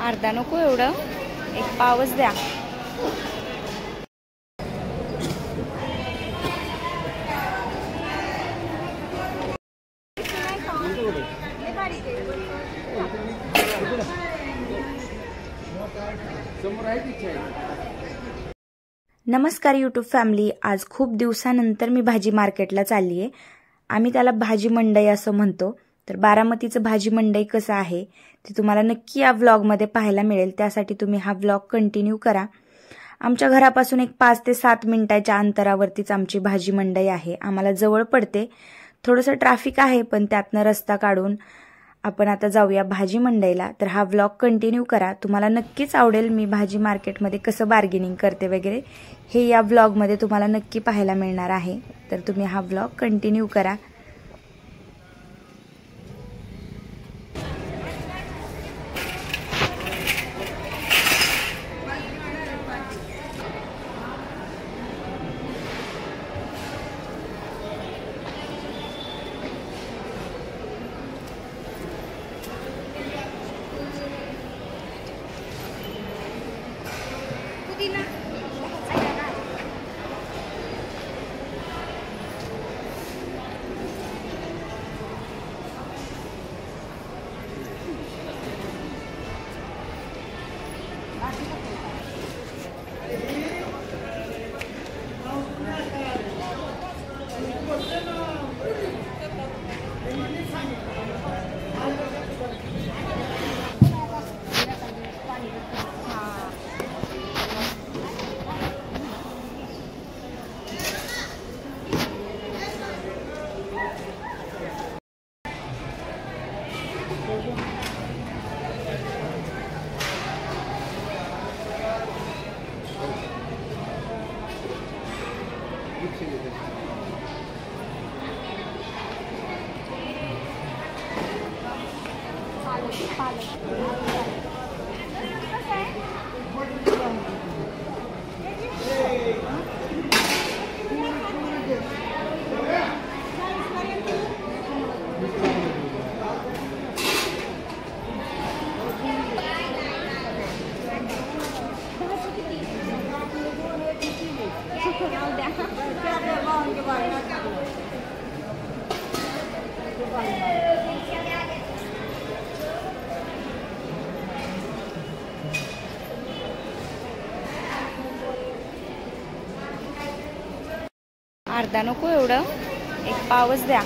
अर्धा नको एवढं, एक पावच द्या. नमस्कार यूट्यूब फॅमिली. आज खूप दिवसानंतर मी भाजी मार्केटला चालली आहे. आम्ही त्याला भाजी मंडई असं म्हणतो. तर बारामतीचं भाजी मंडई कसं आहे ते तुम्हाला नक्की या व्लॉगमध्ये पाहायला मिळेल. त्यासाठी तुम्ही हा व्लॉग कंटिन्यू करा. आमच्या घरापासून एक 5 ते 7 मिनिटाच्या अंतरावरतीच आमची भाजी मंडई आहे. आम्हाला जवळ पडते. थोडंसं ट्रॅफिक आहे पण त्यातनं रस्ता काढून आपण आता जाऊया भाजी मंडईला. तर हा व्लॉग कंटिन्यू करा. तुम्हाला नक्कीच आवडेल. मी भाजी मार्केटमध्ये कसं बार्गेनिंग करते वगैरे हे या व्लॉगमध्ये तुम्हाला नक्की पाहायला मिळणार आहे. तर तुम्ही हा व्लॉग कंटिन्यू करा. अर्धा नको एवढं, एक पावच द्या.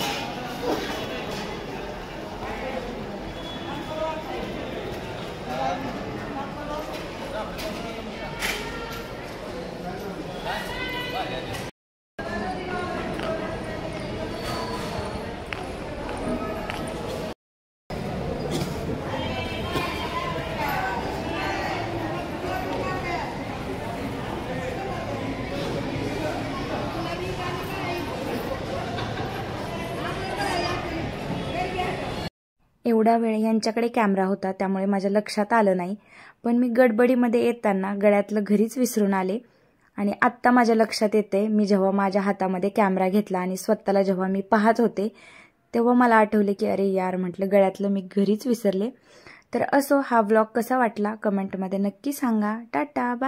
एवढा वेळ यांच्याकडे कॅमेरा होता त्यामुळे माझ्या लक्षात आलं नाही. पण मी गडबडीमध्ये येताना गळ्यातलं घरीच विसरून आले आणि आत्ता माझ्या लक्षात येते. मी जेव्हा माझ्या हातामध्ये कॅमेरा घेतला आणि स्वतःला जेव्हा मी पाहत होते तेव्हा मला आठवले की अरे यार, म्हटलं गळ्यातलं मी घरीच विसरले. तर असो, हा व्लॉग कसा वाटला कमेंटमध्ये नक्की सांगा. Tata bye.